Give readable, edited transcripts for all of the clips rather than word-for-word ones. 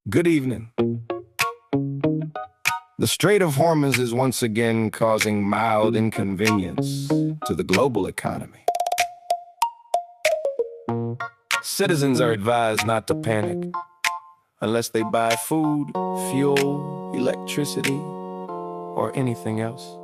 Good evening. The Strait of Hormuz is once again causing mild inconvenience to the global economy. Citizens are advised not to panic unless they buy food, fuel, electricity, or anything else.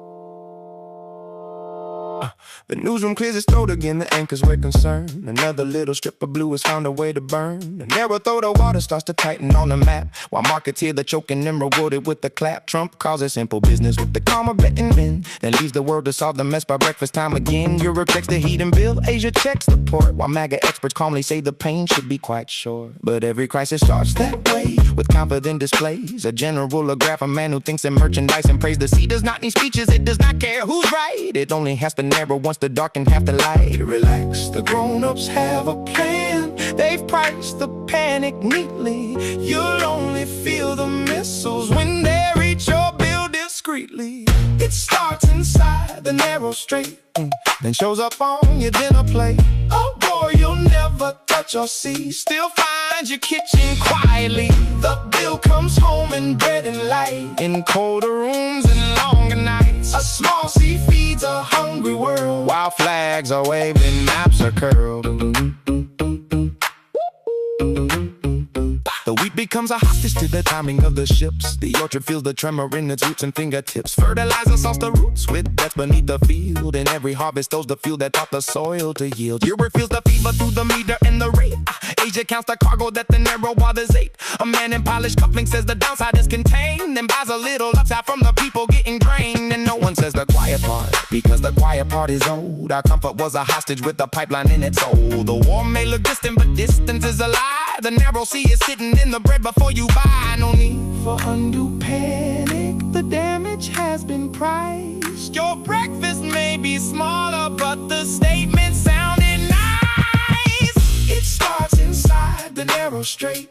The newsroom clears its throat again, the anchors were concerned. Another little strip of blue has found a way to burn. The narrow throat of water starts to tighten on the map, while markets hear the choking and rewarded with the clap. Trump calls it simple business with the calmer betting men, then leaves the world to solve the mess by breakfast time again. Europe checks the heat and bill, Asia checks the port, while MAGA experts calmly say the pain should be quite short. But every crisis starts that way, with confident displays. A general will graph a man who thinks in merchandise and praise. The sea does not need speeches, it does not care who's right. It only has to narrow once the dark and half the light. Relax, the grown-ups have a plan. They've priced the panic neatly. You'll only feel the missiles when they reach your bill discreetly. It starts inside the narrow strait, then shows up on your dinner plate. Oh boy, you'll never touch or see, still find your kitchen quietly. The bill comes home in bread and light, in colder rooms and longer nights. A small sea feeds a hungry world, while flags are waved and maps are curled. The wheat becomes a hostage to the timing of the ships. The orchard feels the tremor in its roots and fingertips. Fertilizer salts the roots with death beneath the field, and every harvest throws the fuel that taught the soil to yield. Europe feels the fever through the meter and the rate. Asia counts the cargo that the narrow waters ate. A man in polished cufflinks says the downside is contained, then buys a little upside from the people getting drained. And no one says the quiet part, because the quiet part is old. Our comfort was a hostage with the pipeline in its soul. The war may look distant, but distance is a lie. The narrow sea is sitting in the bread before you buy. No need for undue panic, the damage has been priced. Your breakfast may be smaller, but the statement sounded nice. It starts inside the narrow strait,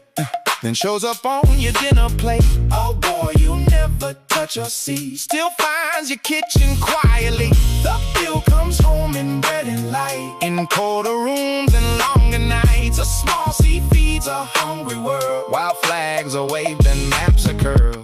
then shows up on your dinner plate. Oh boy, you'll never touch or see, still finds your kitchen quietly. The bill comes home in bread and light, in colder rooms and longer nights. A small sea feeds a hungry world, while flags are waved and maps are curled.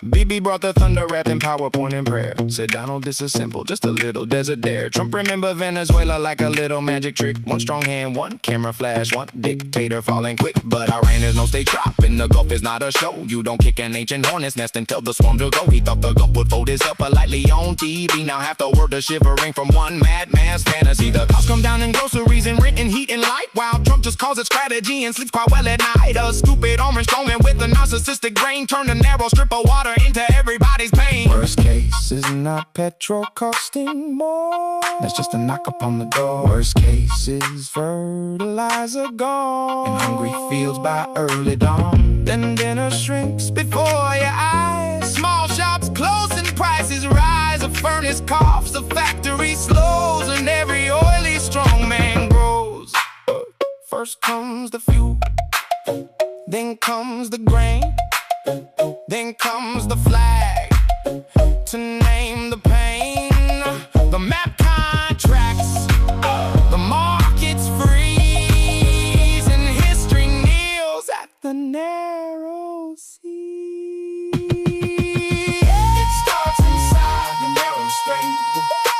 BB brought the thunder wrapped in PowerPoint and prayer. Said Donald, this is simple, just a little desert dare. Trump remember Venezuela like a little magic trick. One strong hand, one camera flash, one dictator falling quick. But Iran is no state drop, and the Gulf is not a show. You don't kick an ancient hornet's nest and tell the swarm to go. He thought the Gulf would fold itself politely on TV. Now half the world is shivering from one madman's fantasy. The costs come down in groceries and rent and heat and light, while Trump just calls it strategy and sleeps quite well at night. A stupid orange strongman with a narcissistic brain turned a narrow strip of water into everybody's pain. Worst case is not petrol costing more, that's just a knock upon the door. Worst case is fertilizer gone, and hungry fields by early dawn. Then dinner shrinks before your eyes, small shops close and prices rise. A furnace coughs, a factory slows, and every oily strong man grows. First comes the fuel, then comes the grain, then comes the flag to name the pain. The map contracts, the markets freeze, and history kneels at the narrow sea. It starts inside the narrow strait,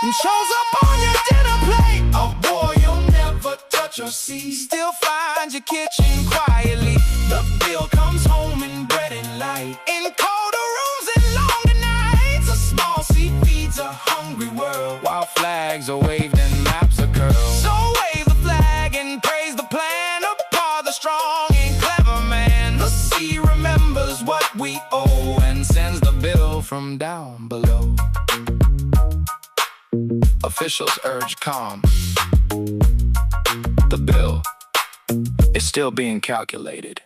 and shows up on your dinner plate. Oh boy, you'll never touch or see, still find your kitchen quietly. The bill comes home in bread and light, in colder rooms and longer nights. A small sea feeds a hungry world, while flags are waved and maps are curled. So wave the flag and praise the plan, apart the strong and clever man. The sea remembers what we owe and sends the bill from down below. Officials urge calm. The bill is still being calculated.